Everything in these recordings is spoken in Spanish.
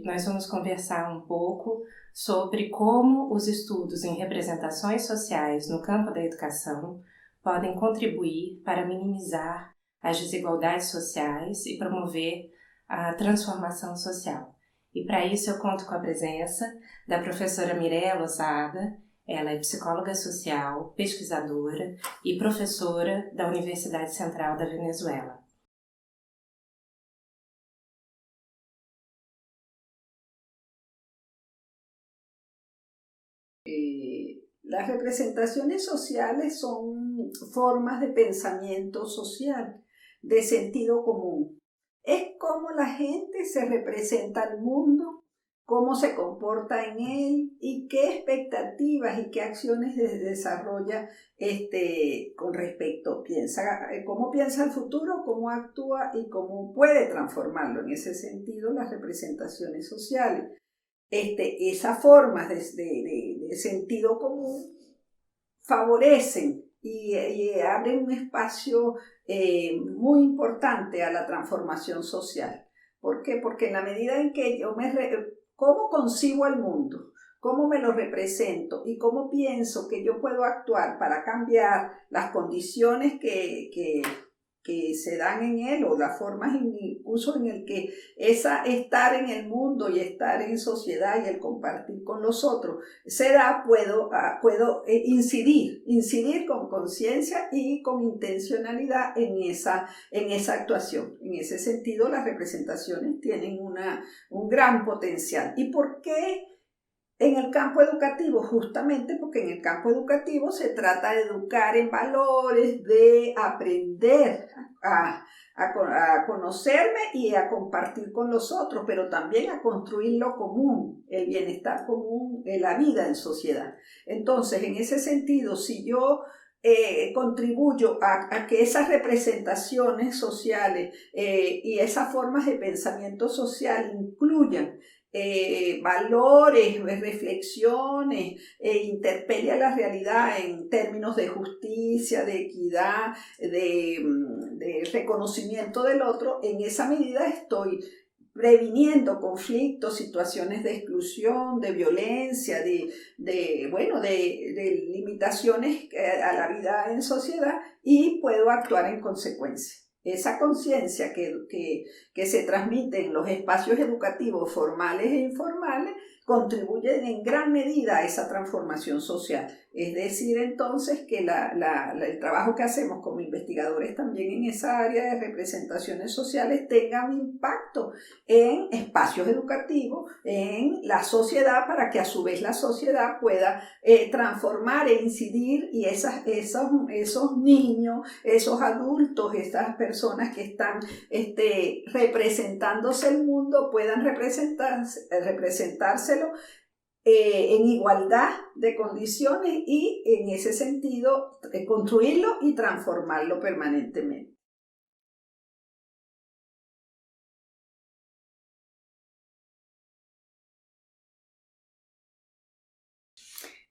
nós vamos conversar um pouco sobre como os estudos em representações sociais no campo da educação podem contribuir para minimizar as desigualdades sociais e promover a transformação social. E para isso eu conto com a presença da professora Mireia Lozada. Ela é psicóloga social, pesquisadora e professora da Universidade Central da Venezuela. Las representaciones sociales son formas de pensamiento social, de sentido común. Es cómo la gente se representa al mundo, cómo se comporta en él y qué expectativas y qué acciones desarrolla con respecto, cómo piensa el futuro, cómo actúa y cómo puede transformarlo. En ese sentido, las representaciones sociales. Esas formas de sentido común favorecen y abren un espacio muy importante a la transformación social. ¿Por qué? Porque en la medida en que yo cómo concibo el mundo, cómo me lo represento y cómo pienso que yo puedo actuar para cambiar las condiciones que se dan en él, o las formas incluso en el que estar en el mundo y estar en sociedad y el compartir con los otros se da, puedo incidir con conciencia y con intencionalidad en esa actuación. En ese sentido, las representaciones tienen un gran potencial. ¿Y por qué? En el campo educativo, justamente porque en el campo educativo se trata de educar en valores, de aprender a conocerme y a compartir con los otros, pero también a construir lo común, el bienestar común, la vida en sociedad. Entonces, en ese sentido, si yo contribuyo a que esas representaciones sociales y esas formas de pensamiento social incluyan valores, reflexiones, interpele a la realidad en términos de justicia, de equidad, de reconocimiento del otro. En esa medida estoy previniendo conflictos, situaciones de exclusión, de violencia, de limitaciones a la vida en sociedad, y puedo actuar en consecuencia. Esa conciencia que se transmite en los espacios educativos formales e informales contribuye en gran medida a esa transformación social. Es decir, entonces, que el trabajo que hacemos como investigadores también en esa área de representaciones sociales tenga un impacto en espacios educativos, en la sociedad, para que a su vez la sociedad pueda transformar e incidir, y esos niños, esos adultos, esas personas que están representándose el mundo puedan representárselo en igualdad de condiciones, y en ese sentido construirlo y transformarlo permanentemente.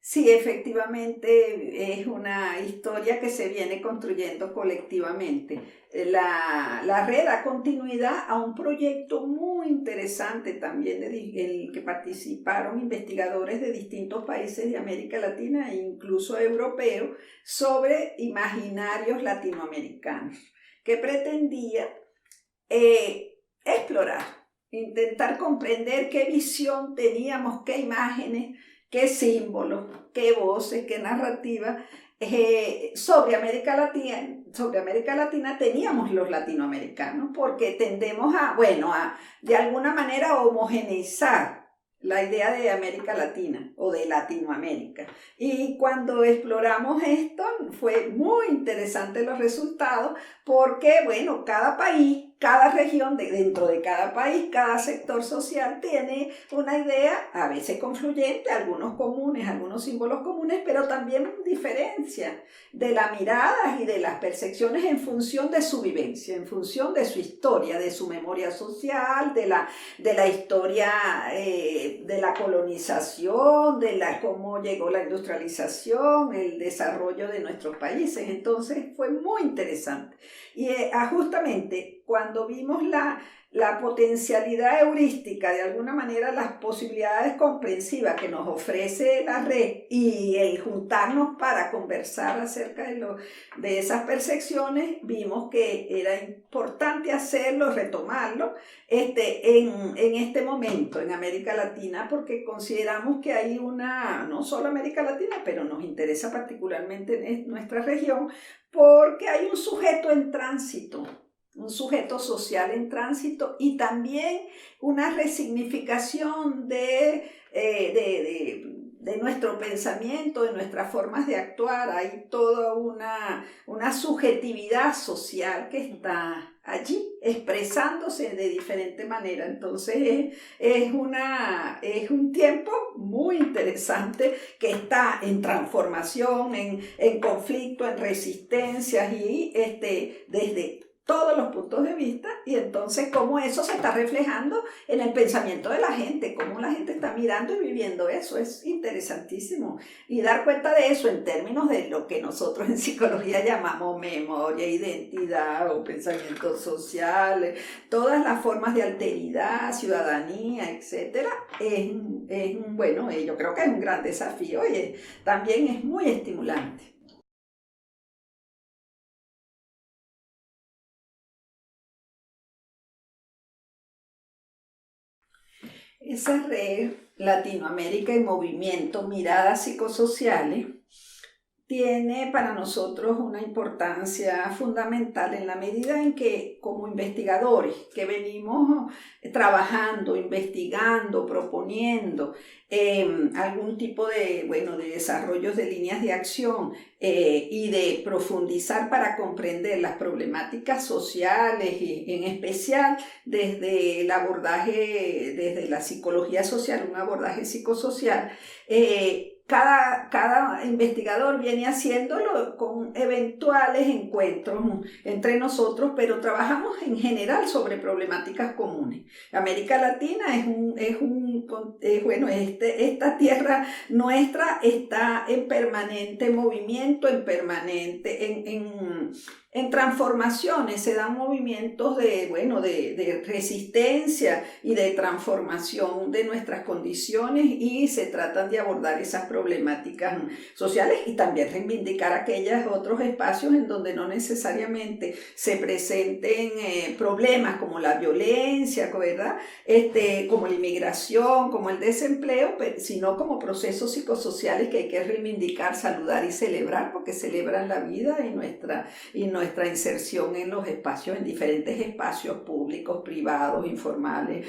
Sí, efectivamente es una historia que se viene construyendo colectivamente. La red da continuidad a un proyecto muy interesante también en el que participaron investigadores de distintos países de América Latina e incluso europeos, sobre imaginarios latinoamericanos, que pretendía explorar, intentar comprender qué visión teníamos, qué imágenes, qué símbolos, qué voces, qué narrativas sobre América Latina teníamos los latinoamericanos, porque tendemos a de alguna manera homogeneizar la idea de América Latina o de Latinoamérica. Y cuando exploramos esto fue muy interesante los resultados, porque cada país, cada región, dentro de cada país, cada sector social tiene una idea, a veces confluyente, algunos comunes, algunos símbolos comunes, pero también diferencia de las miradas y de las percepciones en función de su vivencia, en función de su historia, de su memoria social, de la historia de la colonización, cómo llegó la industrialización, el desarrollo de nuestros países. Entonces fue muy interesante. Y justamente cuando vimos la potencialidad heurística, de alguna manera las posibilidades comprensivas que nos ofrece la red y el juntarnos para conversar acerca de esas percepciones, vimos que era importante hacerlo, retomarlo en este momento en América Latina, porque consideramos que hay no solo América Latina, pero nos interesa particularmente en nuestra región, porque hay un sujeto en tránsito, un sujeto social en tránsito y también una resignificación de nuestro pensamiento, de nuestras formas de actuar. Hay toda una subjetividad social que está allí expresándose de diferente manera. Entonces es un tiempo muy interesante que está en transformación, en conflicto, en resistencias y desde todos los puntos de vista, y entonces cómo eso se está reflejando en el pensamiento de la gente, cómo la gente está mirando y viviendo eso. Es interesantísimo. Y dar cuenta de eso en términos de lo que nosotros en psicología llamamos memoria, identidad o pensamiento social, todas las formas de alteridad, ciudadanía, etcétera, bueno, yo creo que es un gran desafío y también es muy estimulante. Esa red Latinoamérica en Movimiento, Miradas Psicosociales, tiene para nosotros una importancia fundamental en la medida en que como investigadores que venimos trabajando, investigando, proponiendo algún tipo de desarrollos de líneas de acción y de profundizar para comprender las problemáticas sociales y en especial desde el abordaje, desde la psicología social, un abordaje psicosocial, cada investigador viene haciéndolo con eventuales encuentros entre nosotros, pero trabajamos en general sobre problemáticas comunes. América Latina esta tierra nuestra está en permanente movimiento, en transformaciones, se dan movimientos de resistencia y de transformación de nuestras condiciones y se tratan de abordar esas problemáticas sociales y también reivindicar aquellos otros espacios en donde no necesariamente se presenten problemas como la violencia, ¿verdad? Como la inmigración, como el desempleo, sino como procesos psicosociales que hay que reivindicar, saludar y celebrar, porque celebran la vida y nuestra inserción en los espacios, en diferentes espacios públicos, privados, informales,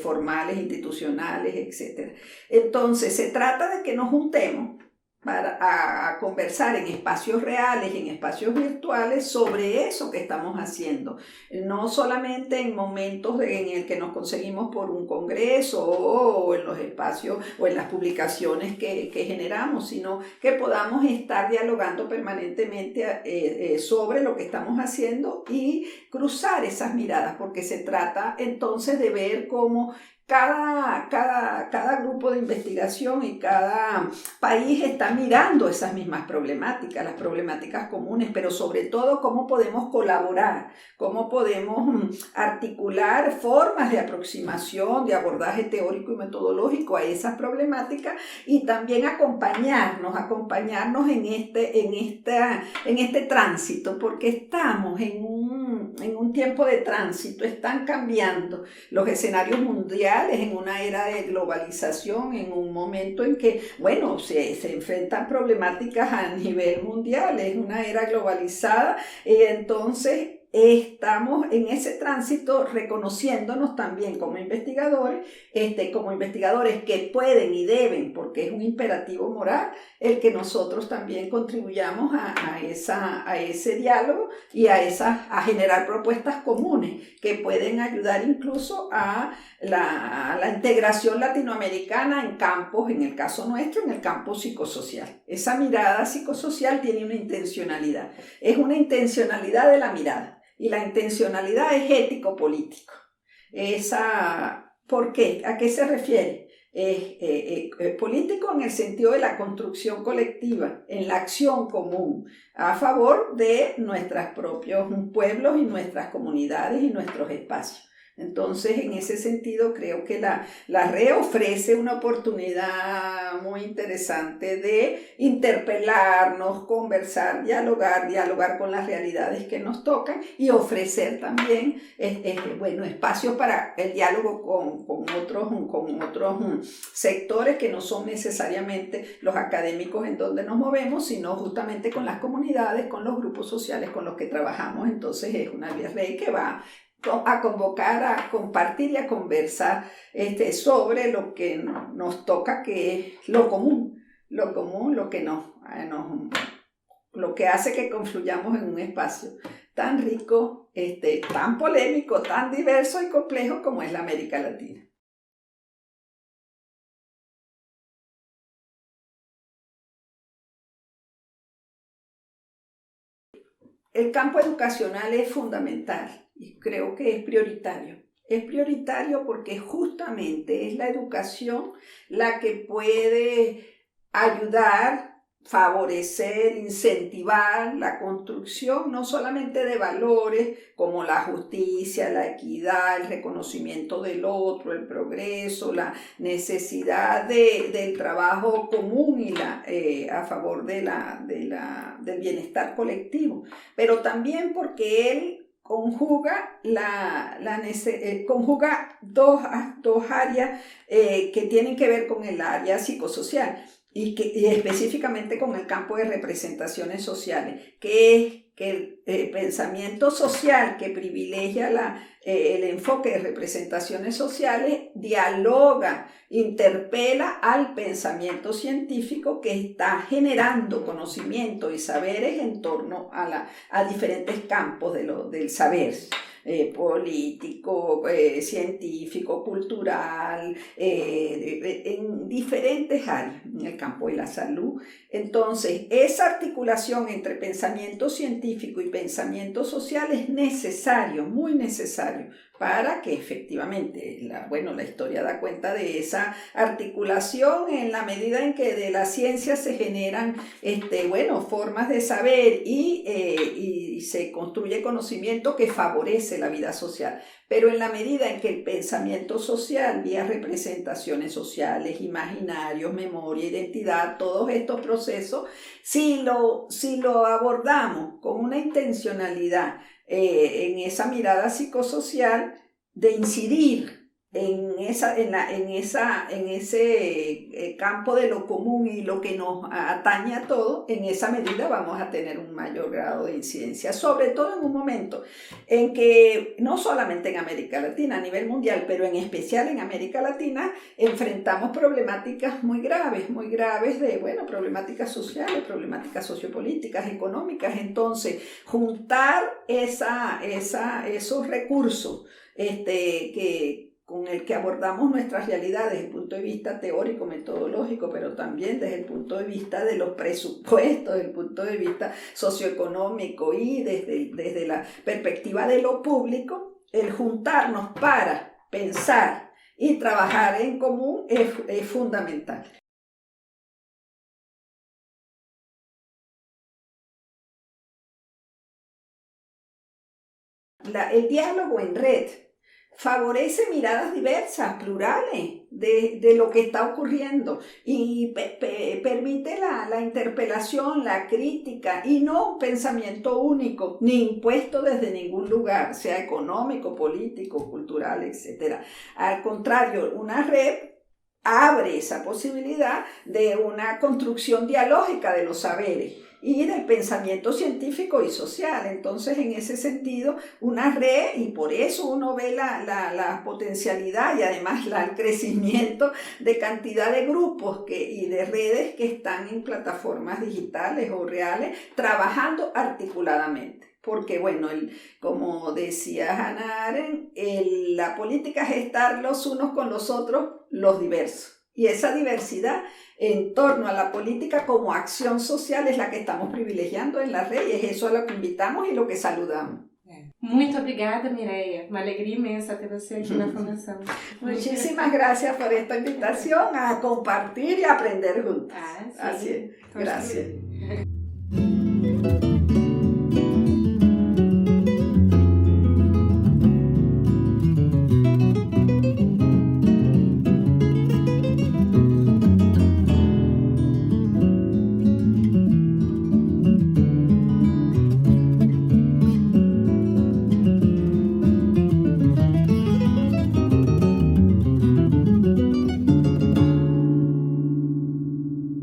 formales, institucionales, etc. Entonces, se trata de que nos juntemos a conversar en espacios reales y en espacios virtuales sobre eso que estamos haciendo. No solamente en momentos en el que nos conseguimos por un congreso o en los espacios o en las publicaciones que generamos, sino que podamos estar dialogando permanentemente sobre lo que estamos haciendo y cruzar esas miradas, porque se trata entonces de ver cómo cada grupo de investigación y cada país está mirando esas mismas problemáticas, las problemáticas comunes, pero sobre todo cómo podemos colaborar, cómo podemos articular formas de aproximación, de abordaje teórico y metodológico a esas problemáticas y también acompañarnos en este tránsito, porque estamos en un tiempo de tránsito, están cambiando los escenarios mundiales en una era de globalización, en un momento en que, se enfrentan problemáticas a nivel mundial, es una era globalizada y entonces estamos en ese tránsito reconociéndonos también como investigadores que pueden y deben, porque es un imperativo moral, el que nosotros también contribuyamos a ese diálogo y a generar propuestas comunes que pueden ayudar incluso a la integración latinoamericana en campos, en el caso nuestro, en el campo psicosocial. Esa mirada psicosocial tiene una intencionalidad, es una intencionalidad de la mirada. Y la intencionalidad es ético-político. ¿Por qué? ¿A qué se refiere? político en el sentido de la construcción colectiva, en la acción común, a favor de nuestros propios pueblos y nuestras comunidades y nuestros espacios. Entonces, en ese sentido, creo que la red ofrece una oportunidad muy interesante de interpelarnos, conversar, dialogar con las realidades que nos tocan y ofrecer también espacios para el diálogo con otros sectores que no son necesariamente los académicos en donde nos movemos, sino justamente con las comunidades, con los grupos sociales con los que trabajamos. Entonces, es una red que va a convocar, a compartir y a conversar sobre lo que nos toca, que es lo común, lo que lo que hace que confluyamos en un espacio tan rico, tan polémico, tan diverso y complejo como es la América Latina. El campo educacional es fundamental y creo que es prioritario. Es prioritario porque justamente es la educación la que puede ayudar, favorecer, incentivar la construcción no solamente de valores como la justicia, la equidad, el reconocimiento del otro, el progreso, la necesidad del trabajo común y a favor del bienestar colectivo, pero también porque él conjuga, conjuga dos áreas que tienen que ver con el área psicosocial y específicamente con el campo de representaciones sociales, que es que el pensamiento social que privilegia el enfoque de representaciones sociales dialoga, interpela al pensamiento científico que está generando conocimiento y saberes en torno a diferentes campos del saber. Político, científico, cultural, en diferentes áreas, en el campo de la salud. Entonces, esa articulación entre pensamiento científico y pensamiento social es necesario, muy necesario, para que efectivamente, la historia da cuenta de esa articulación en la medida en que de la ciencia se generan formas de saber y se construye conocimiento que favorece la vida social. Pero en la medida en que el pensamiento social, vía representaciones sociales, imaginarios, memoria, identidad, todos estos procesos, si lo abordamos con una intencionalidad en esa mirada psicosocial de incidir en ese campo de lo común y lo que nos atañe a todo, en esa medida vamos a tener un mayor grado de incidencia, sobre todo en un momento en que, no solamente en América Latina, a nivel mundial, pero en especial en América Latina, enfrentamos problemáticas muy graves problemáticas sociales, problemáticas sociopolíticas, económicas. Entonces, juntar esos recursos con el que abordamos nuestras realidades desde el punto de vista teórico, metodológico, pero también desde el punto de vista de los presupuestos, desde el punto de vista socioeconómico y desde la perspectiva de lo público, el juntarnos para pensar y trabajar en común es fundamental. El diálogo en red favorece miradas diversas, plurales, de lo que está ocurriendo y permite la interpelación, la crítica y no un pensamiento único, ni impuesto desde ningún lugar, sea económico, político, cultural, etc. Al contrario, una red abre esa posibilidad de una construcción dialógica de los saberes y del pensamiento científico y social. Entonces, en ese sentido, una red, y por eso uno ve la potencialidad y además el crecimiento de cantidad de grupos y de redes que están en plataformas digitales o reales trabajando articuladamente. Porque, como decía Hannah Arendt, la política es estar los unos con los otros, los diversos. Y esa diversidad en torno a la política como acción social es la que estamos privilegiando en la red y es eso a lo que invitamos y lo que saludamos. Muito obrigada, Mireia. Uma alegria imensa ter você aqui na Fundação. Muchísimas gracias por esta invitación a compartir y aprender juntas. Ah, sí. Así es. Gracias.